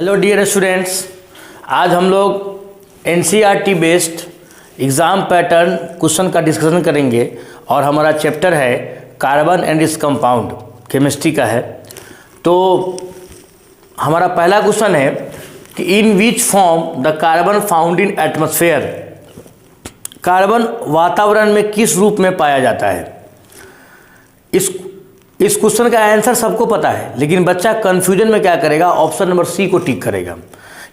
Hello dear students, आज हम लोग NCERT based exam pattern question का डिस्कशन करेंगे और हमारा चैप्टर है carbon and its compound, chemistry का है। तो हमारा पहला क्वेश्चन है कि in which form the carbon found in atmosphere, carbon वातावरण में किस रूप में पाया जाता है। इस क्वेश्चन का आंसर सबको पता है, लेकिन बच्चा कंफ्यूजन में क्या करेगा, ऑप्शन नंबर सी को टिक करेगा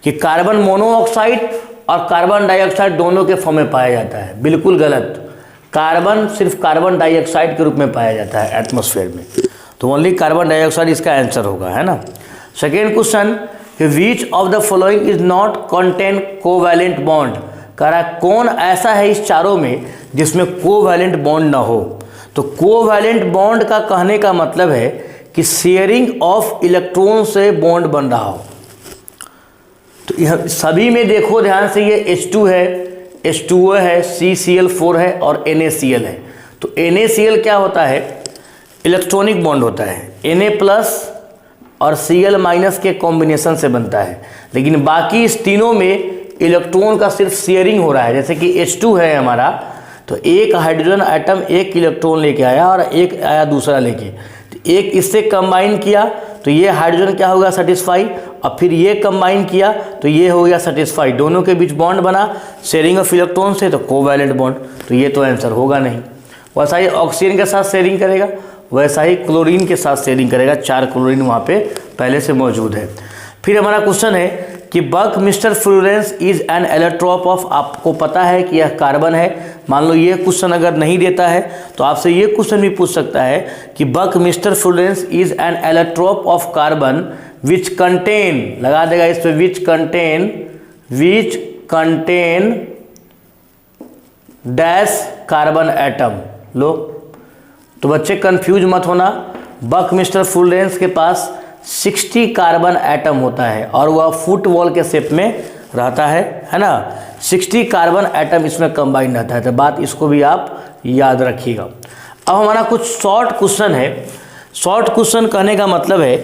कि कार्बन मोनोऑक्साइड और कार्बन डाइऑक्साइड दोनों के फॉर्म में पाया जाता है। बिल्कुल गलत, कार्बन सिर्फ कार्बन डाइऑक्साइड के रूप में पाया जाता है एटमॉस्फेयर में, तो ओनली कार्बन डाइऑक्साइड इसका आंसर होगा, है ना। Second question, which of the following is not contain covalent bond, कह रहा है कौन ऐसा है इस चारों में जिसमें कोवैलेंट बॉन्ड ना हो। तो कोवैलेंट बॉन्ड का कहने का मतलब है कि शेयरिंग ऑफ इलेक्ट्रॉन से बॉन्ड बन रहा हो। तो यह सभी में देखो ध्यान से, ये H2 है, H2O है, CCl4 है और NaCl है। तो NaCl क्या होता है, इलेक्ट्रॉनिक बॉन्ड होता है, Na+ और Cl- के कॉम्बिनेशन से बनता है। लेकिन बाकी इस तीनों में इलेक्ट्रॉन का सिर्फ शेयरिंग हो रहा है। जैसे कि H2 है हमारा, तो एक हाइड्रोजन आइटम एक इलेक्ट्रॉन लेके आया और एक आया दूसरा लेके, तो एक इससे कंबाइन किया तो ये हाइड्रोजन क्या होगा, सेटिस्फाई, और फिर ये कंबाइन किया तो ये हो गया सेटिस्फाई। दोनों के बीच बॉन्ड बना शेयरिंग ऑफ इलेक्ट्रॉन से, तो कोवैलेंट बॉन्ड, तो ये तो आंसर होगा नहीं। वैसा ही ऑक्सीजन के साथ शेयरिंग करेगा, वैसा ही क्लोरीन के साथ शेयरिंग करेगा, 4 क्लोरीन वहाँ पे पहले से मौजूद है। फिर हमारा क्वेश्चन है कि Buckminster fullerene is an allotrope of, आपको पता है कि यह कार्बन है। मान लो ये क्वेश्चन अगर नहीं देता है तो आपसे ये क्वेश्चन भी पूछ सकता है कि Buckminster fullerene is an allotrope of carbon which contain, लगा देगा इस पे which contain dash carbon atom. लो, तो बच्चे कंफ्यूज मत होना, बकमिस्टर फ्लोरेंस के पास 60 कार्बन एटम होता है और वह फुटबॉल के शेप में रहता है ना। 60 कार्बन एटम इसमें कंबाइन रहता है, तो बात इसको भी आप याद रखिएगा। अब हमारा कुछ शॉर्ट क्वेश्चन है। शॉर्ट क्वेश्चन कहने का मतलब है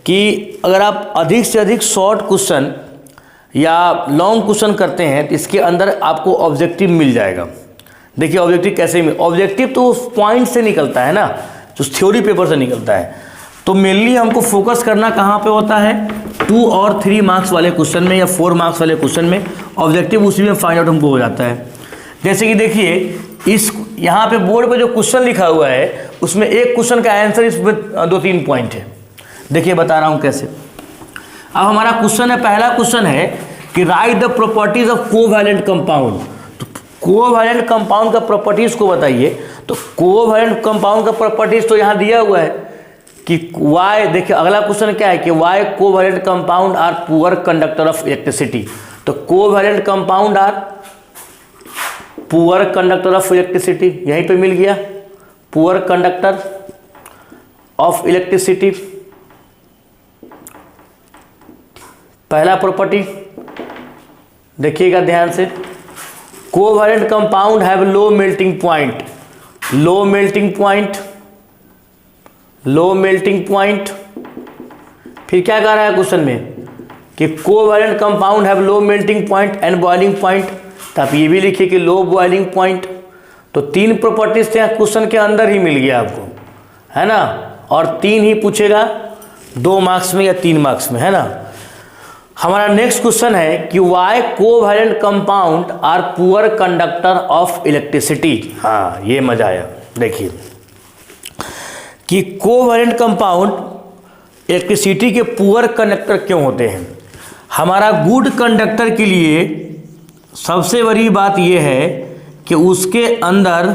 कि अगर आप अधिक से अधिक शॉर्ट क्वेश्चन या लॉन्ग क्वेश्चन करते हैं तो इसके अंदर आपको ऑब्जेक्टिव मिल जाएगा। देखिए ऑब्जेक्टिव कैसे मिल, ऑब्जेक्टिव तो उस पॉइंट से निकलता है ना, जो थ्योरी पेपर से निकलता है। तो मेनली हमको फोकस करना कहाँ पे होता है, 2 और 3 मार्क्स वाले क्वेश्चन में या 4 मार्क्स वाले क्वेश्चन में। ऑब्जेक्टिव उसी में फाइंड आउट हमको हो जाता है। जैसे कि देखिए इस यहाँ पे बोर्ड पे जो क्वेश्चन लिखा हुआ है उसमें एक क्वेश्चन का आंसर इसमें 2-3 पॉइंट है। देखिए बता रहा हूँ कैसे। अब हमारा क्वेश्चन है, पहला क्वेश्चन है कि right the properties of covalent compound. तो कोवैलेंट कंपाउंड का प्रॉपर्टीज को बताइए। तो कोवैलेंट कंपाउंड का प्रॉपर्टीज तो यहाँ दिया हुआ है कि वाई, देखिए अगला क्वेश्चन क्या है कि why covalent compound are poor conductor of electricity. तो covalent compound are poor conductor of electricity, यहीं पे मिल गया, पुअर कंडक्टर ऑफ इलेक्ट्रिसिटी। पहला प्रॉपर्टी देखिएगा ध्यान से, covalent compound have low melting point, low melting point, low melting point. फिर क्या कह रहा है क्वेश्चन में कि covalent compound have low melting point and boiling point, तो आप ये भी लिखिए कि लो बॉइलिंग पॉइंट। तो 3 प्रॉपर्टीज थे क्वेश्चन के अंदर ही मिल गया आपको, है ना, और 3 ही पूछेगा 2 मार्क्स में या 3 मार्क्स में, है ना। हमारा नेक्स्ट क्वेश्चन है कि why covalent compound are poor conductor of electricity. हाँ, ये मजा आया। देखिए कि कोवैलेंट कंपाउंड इलेक्ट्रिसिटी के पुअर कंडक्टर क्यों होते हैं। हमारा गुड कंडक्टर के लिए सबसे बड़ी बात यह है कि उसके अंदर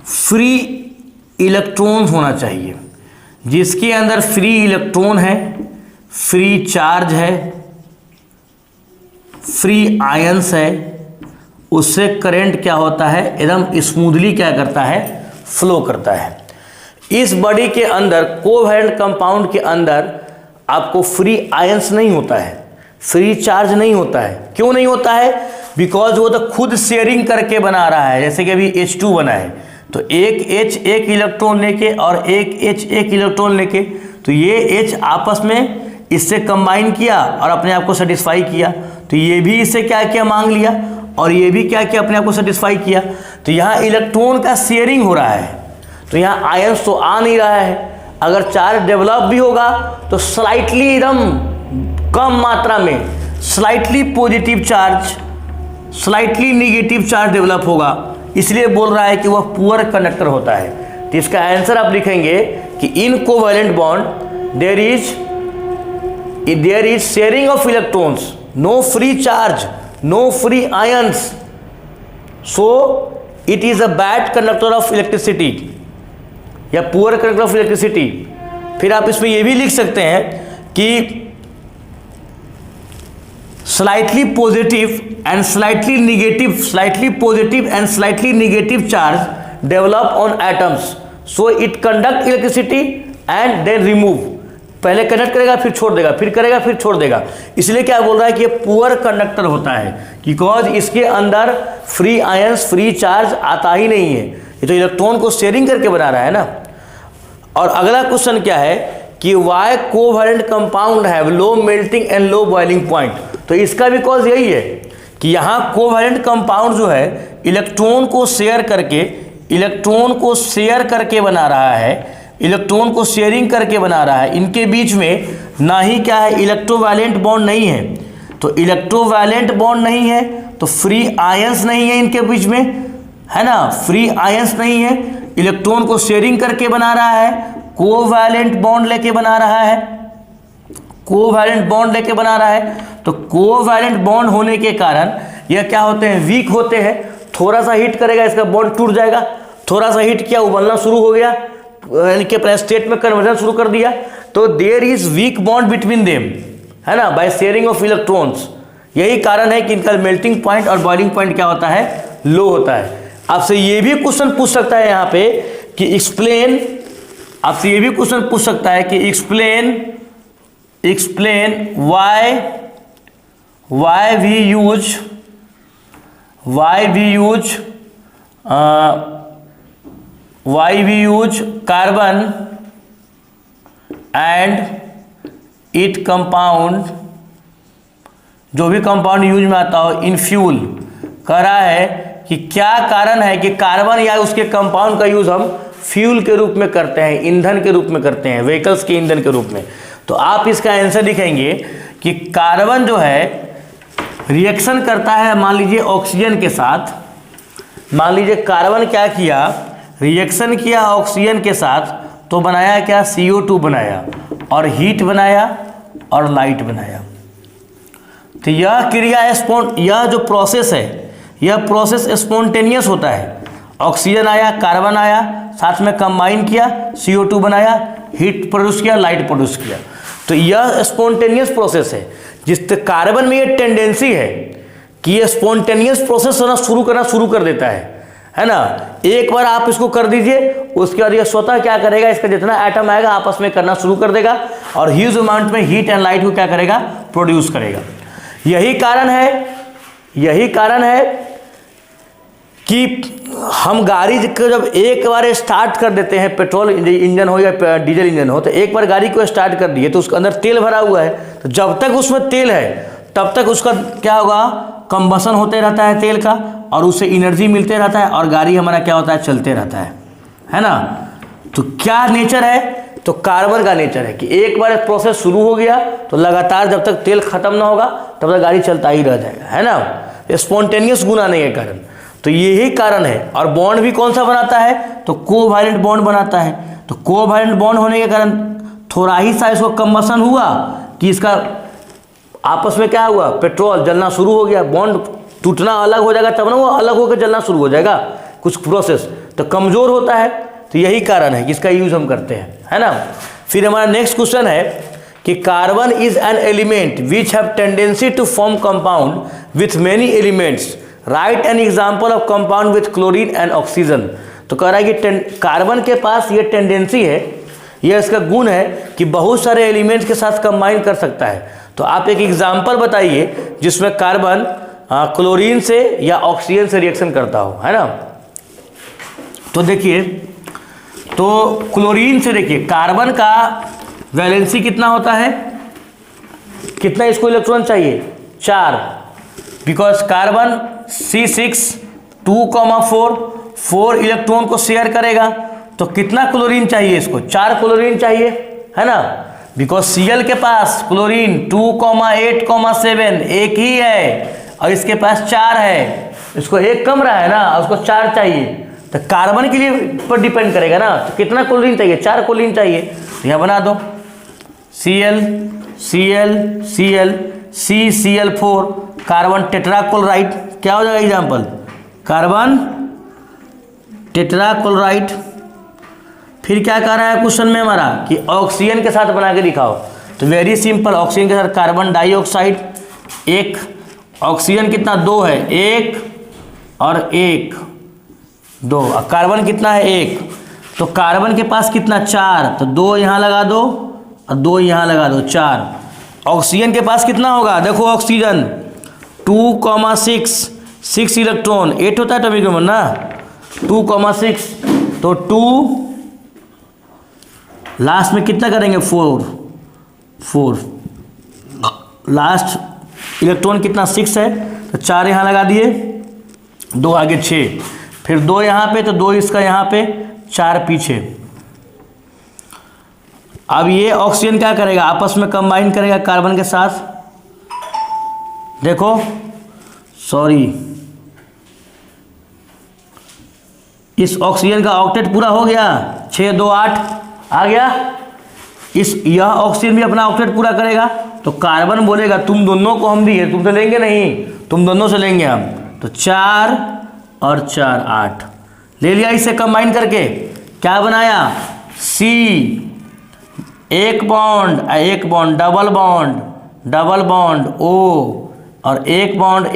फ्री इलेक्ट्रॉन होना चाहिए। जिसके अंदर फ्री इलेक्ट्रॉन है, फ्री चार्ज है, फ्री आयंस है, उससे करंट क्या होता है, एकदम स्मूथली क्या करता है, फ्लो करता है। इस बॉडी के अंदर कोवैलेंट कंपाउंड के अंदर आपको फ्री आयंस नहीं होता है, फ्री चार्ज नहीं होता है। क्यों नहीं होता है, बिकॉज वो तो खुद शेयरिंग करके बना रहा है। जैसे कि अभी H2 बना है तो एक H एक इलेक्ट्रॉन लेके और एक H एक इलेक्ट्रॉन लेके, तो ये H आपस में इससे कंबाइन किया और अपने आप को सेटिस्फाई किया, तो ये भी इससे क्या किया, मांग लिया, और ये भी क्या किया, अपने आप को सेटिस्फाई किया। तो यहाँ इलेक्ट्रॉन का शेयरिंग हो रहा है, तो यहाँ आयंस तो आ नहीं रहा है। अगर चार्ज डेवलप भी होगा तो स्लाइटली एकदम कम मात्रा में, slightly positive charge, slightly negative charge develop होगा, इसलिए बोल रहा है कि वह पुअर कंडक्टर होता है। तो इसका आंसर आप लिखेंगे कि in covalent bond there is sharing of electrons, no free charge, no free ions, so it is a bad conductor of electricity या पुअर कंडक्टर ऑफ इलेक्ट्रिसिटी। फिर आप इसमें यह भी लिख सकते हैं कि slightly positive and slightly negative, slightly positive and slightly negative charge develop on atoms, so it conduct electricity and then remove. पहले कंडक्ट करेगा फिर छोड़ देगा, फिर करेगा फिर छोड़ देगा, इसलिए क्या बोल रहा है कि ये पुअर कंडक्टर होता है, बिकॉज इसके अंदर फ्री आयंस, फ्री चार्ज आता ही नहीं है, ये तो इलेक्ट्रॉन को शेयरिंग करके बना रहा है ना। और अगला क्वेश्चन क्या है कि why covalent compound have low melting and low boiling point. तो इसका भी कॉज यही है कि यहाँ कोवैलेंट कंपाउंड जो है इलेक्ट्रॉन को शेयर करके, इलेक्ट्रॉन को शेयर करके बना रहा है, इलेक्ट्रॉन को शेयरिंग करके बना रहा है। इनके बीच में ना ही क्या है, इलेक्ट्रोवैलेंट बॉन्ड नहीं है, तो इलेक्ट्रोवैलेंट बॉन्ड नहीं है तो फ्री आयंस नहीं है इनके बीच में, है ना, फ्री आयंस नहीं है। इलेक्ट्रॉन को शेयरिंग करके बना रहा है, कोवैलेंट बॉन्ड लेके बना रहा है, कोवैलेंट बॉन्ड लेके बना रहा है। तो कोवैलेंट बॉन्ड होने के कारण यह क्या होते हैं, वीक होते हैं। थोड़ा सा हीट करेगा इसका बॉन्ड टूट जाएगा, थोड़ा सा हीट किया उबलना शुरू हो गया, यानी कि अपने स्टेट में कन्वर्जन शुरू कर दिया। तो there is weak bond between them, है ना, बाय शेयरिंग ऑफ इलेक्ट्रॉन्स। यही कारण है कि इनका मेल्टिंग पॉइंट और बॉइलिंग पॉइंट क्या होता है, लो होता है। आपसे ये भी क्वेश्चन पूछ सकता है यहाँ पे कि एक्सप्लेन, आपसे ये भी क्वेश्चन पूछ सकता है कि explain why we use carbon and it compound, जो भी कंपाउंड यूज में आता हो इन फ्यूल। कह रहा है कि क्या कारण है कि कार्बन या उसके कंपाउंड का यूज हम फ्यूल के रूप में करते हैं, ईंधन के रूप में करते हैं, व्हीकल्स के ईंधन के रूप में। तो आप इसका आंसर लिखेंगे कि कार्बन जो है रिएक्शन करता है, मान लीजिए ऑक्सीजन के साथ, मान लीजिए कार्बन क्या किया, रिएक्शन किया ऑक्सीजन के साथ, तो बनाया क्या, CO2 बनाया और हीट बनाया और लाइट बनाया। तो यह क्रिया यह जो प्रोसेस है, यह प्रोसेस स्पॉन्टेनियस होता है। ऑक्सीजन आया, कार्बन आया, साथ में कंबाइन किया, CO2 बनाया, हीट प्रोड्यूस किया, लाइट प्रोड्यूस किया। तो यह स्पॉन्टेनियस प्रोसेस है। जिस कार्बन में ये टेंडेंसी है कि ये स्पॉन्टेनियस प्रोसेस करना शुरू कर देता है ना। एक बार आप इसको कर दीजिए, उसके बाद ये स्वतः क्या करेगा, इसका जितना एटम आएगा आपस में करना शुरू कर देगा और ह्यूज अमाउंट में हीट एंड लाइट को क्या करेगा, प्रोड्यूस करेगा। यही कारण है कि हम गाड़ी को जब एक बार स्टार्ट कर देते हैं, पेट्रोल इंजन हो या डीजल इंजन हो, तो एक बार गाड़ी को स्टार्ट कर दिए तो उसके अंदर तेल भरा हुआ है, तो जब तक उसमें तेल है तब तक उसका क्या होगा, कंबसन होते रहता है तेल का, और उससे एनर्जी मिलते रहता है और गाड़ी हमारा क्या होता है, चलते रहता है ना। तो क्या नेचर है, तो कार्बन का नेचर है कि एक बार प्रोसेस शुरू हो गया तो लगातार जब तक तेल खत्म ना होगा तब तक गाड़ी चलता ही रह जाएगा, है ना। स्पॉन्टेनियस गुना नहीं है कारण। तो यही कारण है। और बॉन्ड भी कौन सा बनाता है, तो कोवैलेंट बॉन्ड बनाता है। तो कोवैलेंट बॉन्ड होने के कारण थोड़ा ही सा इसको कंबसन हुआ कि इसका आपस में क्या हुआ, पेट्रोल जलना शुरू हो गया, बॉन्ड टूटना अलग हो जाएगा तब ना वो अलग होकर जलना शुरू हो जाएगा, कुछ प्रोसेस तो कमज़ोर होता है। तो यही कारण है कि इसका यूज़ हम करते हैं, है ना। फिर हमारा नेक्स्ट क्वेश्चन है कि carbon is an element which have tendency to form compound with many elements, right an example of compound with chlorine and oxygen. तो कह रहा है कि कार्बन के पास ये टेंडेंसी है, यह इसका गुण है कि बहुत सारे एलिमेंट्स के साथ कंबाइन कर सकता है। तो आप एक एग्जाम्पल बताइए जिसमें कार्बन क्लोरीन से या ऑक्सीजन से रिएक्शन करता हो, है ना। तो देखिए, तो क्लोरीन से देखिए कार्बन का वैलेंसी कितना होता है, कितना इसको इलेक्ट्रॉन चाहिए? 4, बिकॉज कार्बन C6 2,4 4 इलेक्ट्रॉन को शेयर करेगा, तो कितना क्लोरीन चाहिए इसको? 4 क्लोरीन चाहिए, है ना, बिकॉज Cl के पास क्लोरीन 2,8,7 एक ही है और इसके पास 4 है, इसको एक कम रहा है ना, उसको 4 चाहिए, तो कार्बन के लिए पर डिपेंड करेगा ना, तो कितना क्लोरीन चाहिए? 4 क्लोरीन चाहिए, तो यहाँ बना दो Cl Cl Cl CCl4 carbon tetrachloride, क्या हो जाएगा एग्जाम्पल? Carbon tetrachloride. फिर क्या कह रहा है क्वेश्चन में हमारा कि ऑक्सीजन के साथ बना के दिखाओ, तो वेरी सिंपल, ऑक्सीजन के साथ कार्बन डाइऑक्साइड, एक ऑक्सीजन कितना? 2 है, 1 और 1 2, और कार्बन कितना है? 1, तो कार्बन के पास कितना? 4, तो 2 यहाँ लगा दो और 2 यहाँ लगा दो, 4। ऑक्सीजन के पास कितना होगा? देखो ऑक्सीजन 2,6 6 इलेक्ट्रॉन, 8 होता है एटॉमिक नंबर ना, 2,6, तो 2 लास्ट में कितना करेंगे? 4 लास्ट इलेक्ट्रॉन कितना? 6 है, तो 4 यहाँ लगा दिए, 2 आगे 6, फिर 2 यहाँ पे, तो 2 इसका यहाँ पे, 4 पीछे। अब ये ऑक्सीजन क्या करेगा? आपस में कंबाइन करेगा कार्बन के साथ, देखो सॉरी, इस ऑक्सीजन का ऑक्टेट पूरा हो गया, 6 2 8 आ गया, यह ऑक्सीजन भी अपना ऑक्टेट पूरा करेगा, तो कार्बन बोलेगा तुम दोनों को हम दिए, तुम तो लेंगे नहीं, तुम दोनों से लेंगे हम, तो 4 और 4 8 ले लिया, इसे कंबाइन करके क्या बनाया? C, एक बॉन्ड डबल बॉन्ड O, और एक bond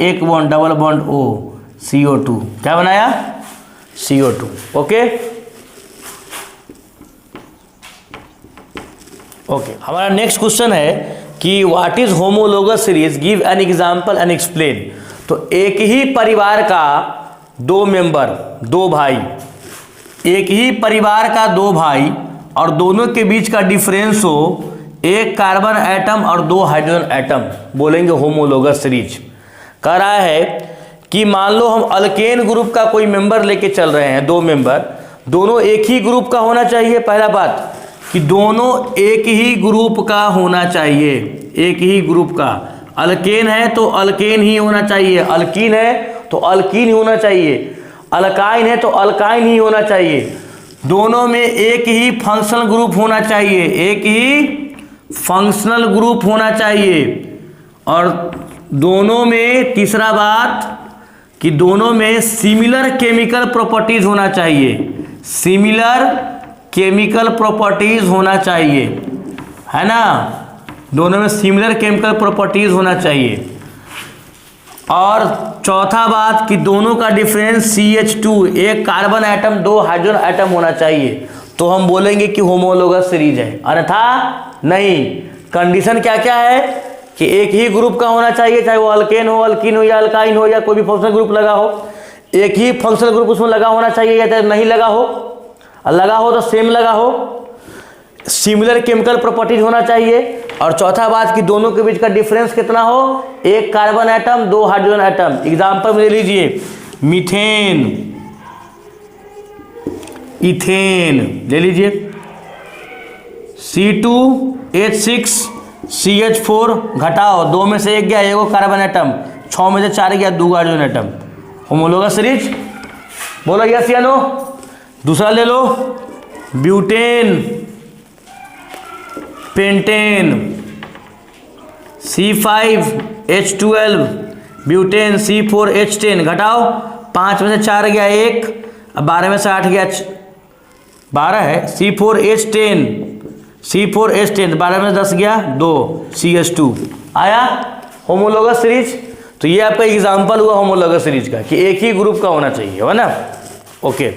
double bond O, CO2, क्या बनाया? CO2। ओके ओके, हमारा नेक्स्ट क्वेश्चन है कि what is homologous series, give an example and explain. तो एक ही परिवार का 2 मेंबर, 2 भाई, एक ही परिवार का 2 भाई और दोनों के बीच का डिफरेंस हो 1 कार्बन एटम और 2 हाइड्रोजन एटम, बोलेंगे होमोलोगस सीरीज। कह रहा है कि मान लो हम अल्केन ग्रुप का कोई मेंबर लेके चल रहे हैं, 2 मेंबर, दोनों एक ही ग्रुप का होना चाहिए। पहला बात कि दोनों एक ही ग्रुप का होना चाहिए, एक ही ग्रुप का। अल्केन है तो अल्केन ही होना चाहिए, अल्कीन है तो अल्कीन ही होना चाहिए, अल्काइन है तो अल्काइन ही होना चाहिए। दोनों में एक ही फंक्शनल ग्रुप होना चाहिए, एक ही फंक्शनल ग्रुप होना चाहिए। और दोनों में तीसरा बात कि दोनों में सिमिलर केमिकल प्रॉपर्टीज होना चाहिए, सिमिलर केमिकल प्रॉपर्टीज होना चाहिए, है ना, दोनों में सिमिलर केमिकल प्रॉपर्टीज होना चाहिए। और चौथा बात कि दोनों का difference CH2, 1 carbon atom 2 hydrogen atom होना चाहिए, तो हम बोलेंगे कि होमोलोगस सीरीज है। अन्यथा नहीं। कंडीशन क्या क्या है कि एक ही ग्रुप का होना चाहिए, चाहे वो अल्केन हो, अल्कीन हो या अल्काइन हो या कोई भी फंक्शनल ग्रुप लगा हो, एक ही फंक्शनल ग्रुप उसमें लगा होना चाहिए, या तो नहीं लगा हो, लगा हो तो सेम लगा हो, सिमिलर केमिकल प्रॉपर्टीज होना चाहिए। और चौथा बात कि दोनों के बीच का डिफरेंस कितना हो, 1 carbon atom 2 hydrogen atom. Example में ले लीजिए मीथेन, इथेन ले लीजिए, C2H6CH4 घटाओ, 2 में से 1 गया, 1 कार्बन एटम, 6 में से 4 गया, 2 हाइड्रोजन एटम। होमोलोगस सीरीज, बोलो यस या नो। दूसरा ले लो butane, pentane, C5H12 butane, C4H10 घटाओ, 5 में से 4 गया 1, अब 12 में से 8 गया 12 है, C4H10 12 में से 10 गया 2, CH2 आया होमोलोगस सीरीज। तो ये आपका एग्जांपल हुआ होमोलोगस सीरीज का कि एक ही ग्रुप का होना चाहिए, है ना। ओके,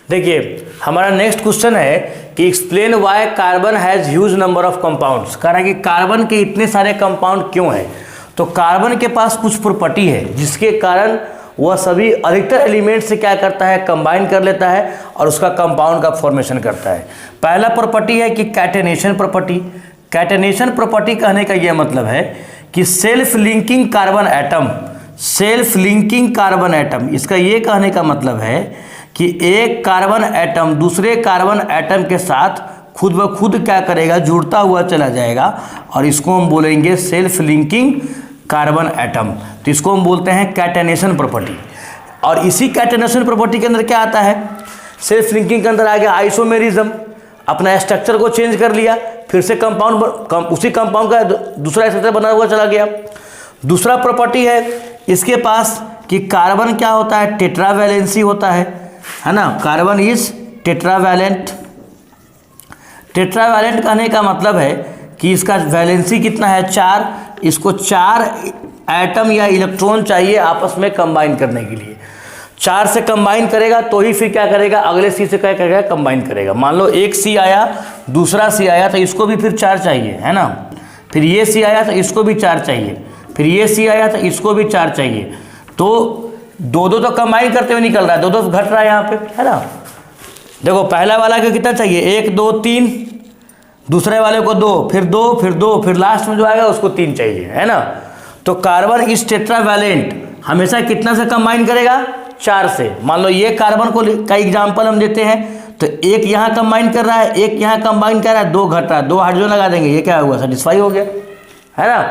देखिए हमारा नेक्स्ट क्वेश्चन है कि explain why carbon has huge number of compounds. कह रहा है कि कार्बन के इतने सारे कंपाउंड क्यों है। तो कार्बन के पास कुछ प्रॉपर्टी है जिसके कारण वह सभी अधिकतर एलिमेंट से क्या करता है, कंबाइन कर लेता है और उसका कंपाउंड का फॉर्मेशन करता है। पहला प्रॉपर्टी है कि कैटेनेशन प्रॉपर्टी। कैटेनेशन प्रॉपर्टी कहने का यह मतलब है कि self linking carbon atom, self linking carbon atom, इसका ये कहने का मतलब है कि एक कार्बन एटम दूसरे कार्बन एटम के साथ खुद ब खुद क्या करेगा, जुड़ता हुआ चला जाएगा, और इसको हम बोलेंगे सेल्फ लिंकिंग कार्बन एटम। तो इसको हम बोलते हैं कैटेनेशन प्रॉपर्टी। और इसी कैटेनेशन प्रॉपर्टी के अंदर क्या आता है, सेल्फ लिंकिंग के अंदर आ गया आइसोमेरिज्म, अपना स्ट्रक्चर को चेंज कर लिया, फिर से कंपाउंड उसी कंपाउंड का दूसरा स्ट्रक्चर बना हुआ चला गया। दूसरा प्रॉपर्टी है इसके पास कि कार्बन क्या होता है, टेट्रावैलेंसी होता है ना, कार्बन इज टेट्रावैलेंट। टेट्रावैलेंट कहने का मतलब है कि इसका वैलेंसी कितना है, 4, इसको 4 एटम या इलेक्ट्रॉन चाहिए आपस में कंबाइन करने के लिए। 4 से कंबाइन करेगा तो ही फिर क्या करेगा, अगले सी से क्या करेगा, कंबाइन करेगा। मान लो एक सी आया, दूसरा सी आया, तो इसको भी फिर 4 चाहिए, है ना। फिर ये सी आया तो इसको भी 4 चाहिए, फिर ये सी आया तो इसको भी 4 चाहिए। तो दो तो कंबाइन करते हुए निकल रहा है, 2 घट रहा है यहाँ पे, है ना। देखो पहला वाला को कितना चाहिए, 1 2 3, दूसरे वाले को 2, फिर 2, फिर 2, फिर लास्ट में जो आएगा उसको 3 चाहिए, है ना। तो कार्बन इज टेट्रावैलेंट, हमेशा कितना से कंबाइन करेगा, 4 से। मान लो ये कार्बन को का एग्जाम्पल हम देते हैं, तो एक यहाँ कंबाइन कर रहा है, एक यहाँ कंबाइन कर रहा है, 2 घट रहा है, 2 हाइड्रोजन लगा देंगे, ये क्या हुआ, सेटिस्फाई हो गया, है ना।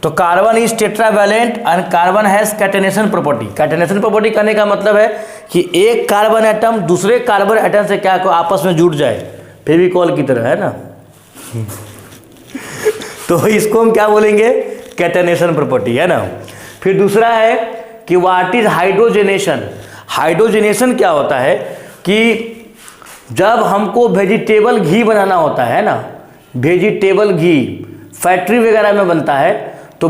तो carbon is tetravalent and carbon has catenation property. Catenation property करने का मतलब है कि एक कार्बन एटम दूसरे कार्बन एटम से क्या को आपस में जुड़ जाए, फेविकॉल की तरह, है ना। तो इसको हम क्या बोलेंगे, कैटेनेशन प्रॉपर्टी, है ना। फिर दूसरा है कि व्हाट इज हाइड्रोजनेशन। हाइड्रोजनेशन क्या होता है कि जब हमको वेजिटेबल घी बनाना होता है ना, वेजिटेबल घी फैक्ट्री वगैरह में बनता है, तो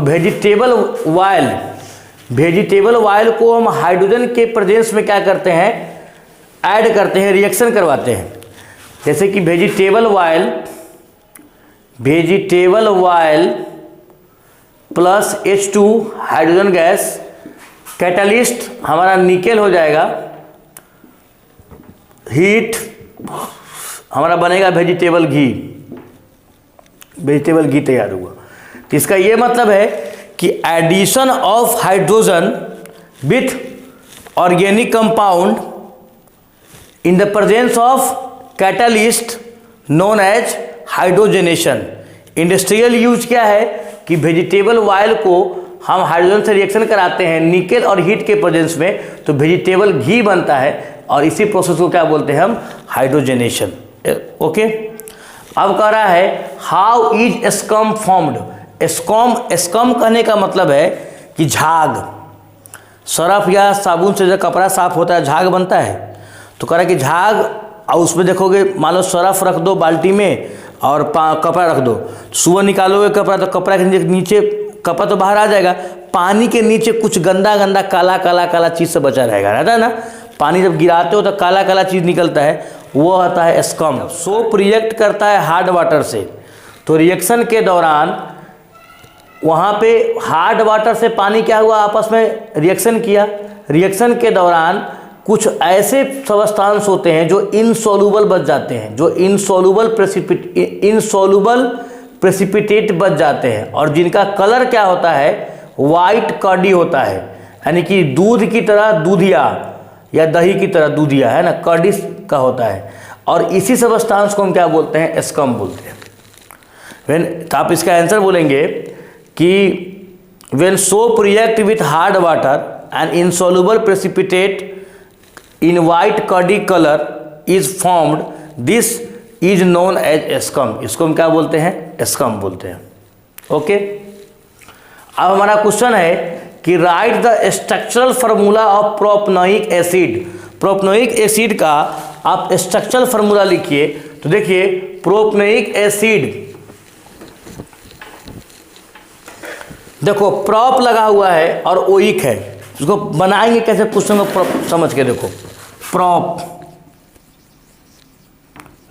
वेजिटेबल ऑयल को हम हाइड्रोजन के प्रेजेंस में क्या करते हैं, ऐड करते हैं, रिएक्शन करवाते हैं। जैसे कि vegetable oil plus H2 hydrogen gas, catalyst हमारा निकेल हो जाएगा, हीट हमारा बनेगा वेजिटेबल घी तैयार हुआ। तो इसका ये मतलब है कि addition of hydrogen with organic compound in the presence of catalyst known as hydrogenation. Industrial use क्या है कि वेजिटेबल ऑयल को हम हाइड्रोजन से रिएक्शन कराते हैं निकेल और हीट के प्रेजेंस में, तो वेजिटेबल घी बनता है, और इसी प्रोसेस को क्या बोलते हैं हम, हाइड्रोजनेशन। ओके, अब कह रहा है how is scum formed. Scum कहने का मतलब है कि झाग, सरफ या साबुन से जब कपड़ा साफ होता है झाग बनता है, तो कह रहा है कि झाग, और उसमें देखोगे मान लो सरफ रख दो बाल्टी में और कपड़ा रख दो, सुबह निकालोगे कपड़ा तो कपड़ा के नीचे कपड़ा तो बाहर आ जाएगा, पानी के नीचे कुछ गंदा गंदा काला काला काला चीज़ से बचा रहेगा, रहता है ना। पानी जब गिराते हो तो काला काला चीज़ निकलता है, वो आता है स्कम। सोप रिएक्ट करता है हार्ड वाटर से, तो रिएक्शन के दौरान वहाँ पे हार्ड वाटर से पानी क्या हुआ, आपस में रिएक्शन किया। रिएक्शन के दौरान कुछ ऐसे सब्सटेंस होते हैं जो इनसॉल्युबल बच जाते हैं, जो इनसॉल्युबल प्रेसिपिटेट बच जाते हैं, और जिनका कलर क्या होता है, वाइट कर्डी होता है, यानी कि दूध की तरह दूधिया या दही की तरह दूधिया, है ना, कर्डिश का होता है। और इसी सब्सटेंस को हम क्या बोलते हैं, स्कम बोलते हैं। तो आप इसका आंसर बोलेंगे कि when soap react with hard water and insoluble precipitate in white curdy color is formed, this is known as scum। इसको हम क्या बोलते हैं, स्कम बोलते हैं। ओके, अब हमारा क्वेश्चन है कि right the structural formula of propanoic acid. Propanoic acid का आप स्ट्रक्चरल फार्मूला लिखिए। तो देखिए प्रोपनोइक एसिड, देखो प्रॉप लगा हुआ है और ओइक है, इसको बनाएंगे कैसे, क्वेश्चन को समझ के देखो। प्रॉप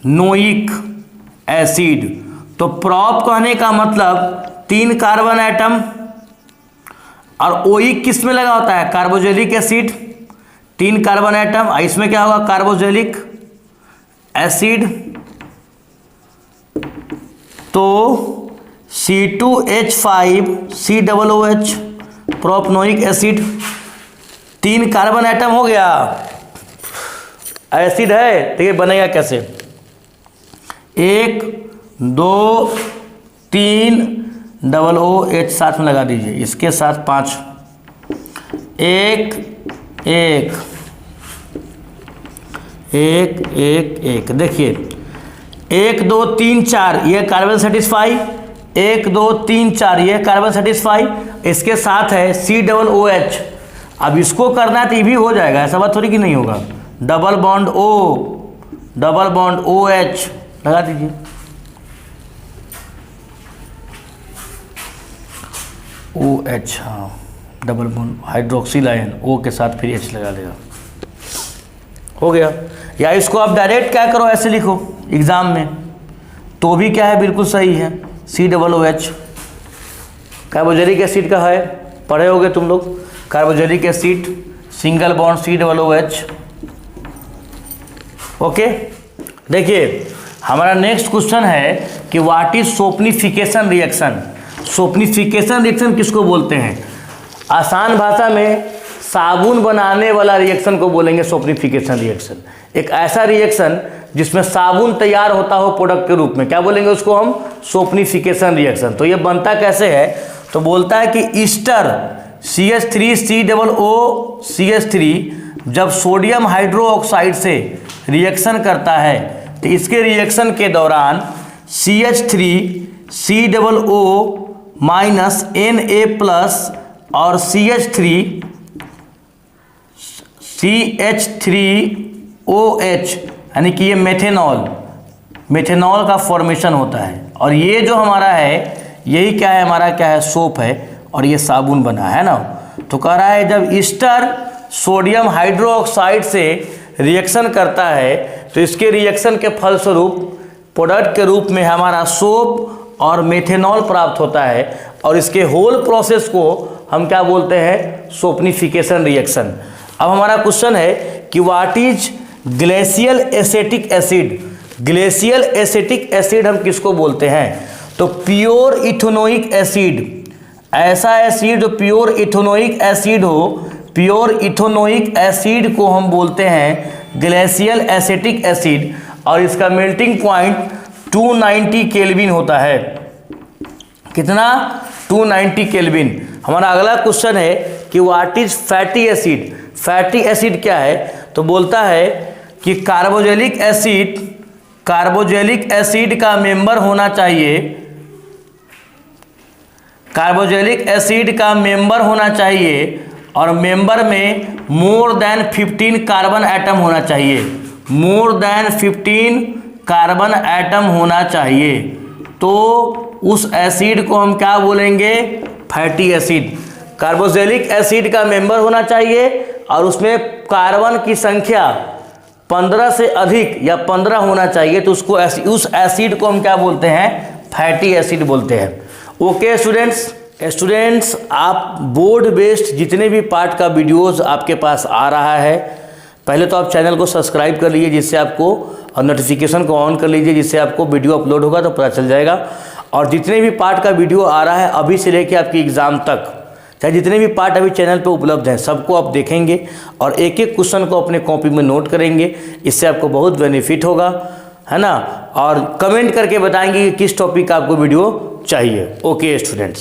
नोइक एसिड, तो प्रॉप कहने का मतलब 3 कार्बन एटम, और ओइक किस में लगा होता है, कार्बोजेलिक एसिड, 3 कार्बन एटम, इसमें क्या होगा, कार्बोजेलिक एसिड। तो C2H5 COOH propanoic acid, 3 carbon atom हो गया, एसिड है तो ये बनेगा कैसे, 1 2 3 OOH साथ में लगा दीजिए, इसके साथ 5, 1 1 1 1 1, देखिए 1 2 3 4 ये कार्बन सेटिस्फाई, 1 2 3 4 ये कार्बन सेटिस्फाई, इसके साथ है COOH। अब इसको करना है तो ये भी हो जाएगा, ऐसा बात थोड़ी कि नहीं होगा, डबल बॉन्ड OH लगा दीजिए, OH, हाँ double bond hydroxyl ion O के साथ फिर H लगा देगा, हो गया। या इसको आप डायरेक्ट क्या करो, ऐसे लिखो एग्जाम में तो भी क्या है, बिल्कुल सही है, COOH कार्बोजेलिक एसिड का है, पढ़े होगे तुम लोग, carboxylic acid single bond COOH। Okay, देखिए हमारा नेक्स्ट क्वेश्चन है कि व्हाट इज सोपनिफिकेशन रिएक्शन। सोपनिफिकेशन रिएक्शन किसको बोलते हैं, आसान भाषा में साबुन बनाने वाला रिएक्शन को बोलेंगे सोपनिफिकेशन रिएक्शन। एक ऐसा रिएक्शन जिसमें साबुन तैयार होता हो प्रोडक्ट के रूप में, क्या बोलेंगे उसको हम, सोपनिफिकेशन रिएक्शन। तो ये बनता कैसे है, तो बोलता है कि ईस्टर CH3COOCH3 जब सोडियम हाइड्रोक्साइड से रिएक्शन करता है तो इसके रिएक्शन के दौरान CH3COO माइनस Na+ और CH3OH यानी कि ये मेथेनॉल का फॉर्मेशन होता है, और ये जो हमारा है यही क्या है, हमारा क्या है, सोप है, और ये साबुन बना है ना। तो कह रहा है जब ईस्टर सोडियम हाइड्रोक्साइड से रिएक्शन करता है तो इसके रिएक्शन के फलस्वरूप प्रोडक्ट के रूप में हमारा सोप और मेथेनॉल प्राप्त होता है, और इसके होल प्रोसेस को हम क्या बोलते हैं, सोपनिफिकेशन रिएक्शन। अब हमारा क्वेश्चन है कि what is glacial acetic acid. Glacial acetic acid हम किसको बोलते हैं, तो प्योर इथेनोइक एसिड, ऐसा एसिड जो प्योर इथेनोइक एसिड हो, प्योर इथेनोइक एसिड को हम बोलते हैं ग्लेशियल एसिटिक एसिड, और इसका मेल्टिंग पॉइंट 290 केल्विन होता है। कितना, 290 केल्विन। हमारा अगला क्वेश्चन है कि what is fatty acid. Fatty acid क्या है, तो बोलता है कि कार्बोजेलिक एसिड का मेंबर होना चाहिए, कार्बोजेलिक एसिड का मेंबर होना चाहिए, और मेंबर में मोर देन 15 कार्बन एटम होना चाहिए, मोर देन 15 कार्बन एटम होना चाहिए। तो उस एसिड को हम क्या बोलेंगे, फैटी एसिड। कार्बोजेलिक एसिड का मेंबर होना चाहिए और उसमें कार्बन की संख्या 15 से अधिक या 15 होना चाहिए, तो उसको उस एसिड को हम क्या बोलते हैं, फैटी एसिड बोलते हैं। ओके स्टूडेंट्स, आप बोर्ड बेस्ड जितने भी पार्ट का वीडियोस आपके पास आ रहा है, पहले तो आप चैनल को सब्सक्राइब कर लीजिए जिससे आपको, और नोटिफिकेशन को ऑन कर लीजिए जिससे आपको वीडियो अपलोड होगा तो पता चल जाएगा। और जितने भी पार्ट का वीडियो आ रहा है अभी से लेके आपकी एग्ज़ाम तक, चाहे जितने भी पार्ट अभी चैनल पे उपलब्ध हैं, सबको आप देखेंगे और एक एक क्वेश्चन को अपने कॉपी में नोट करेंगे। इससे आपको बहुत बेनिफिट होगा, है ना। और कमेंट करके बताएंगे कि किस टॉपिक का आपको वीडियो चाहिए। Okay students.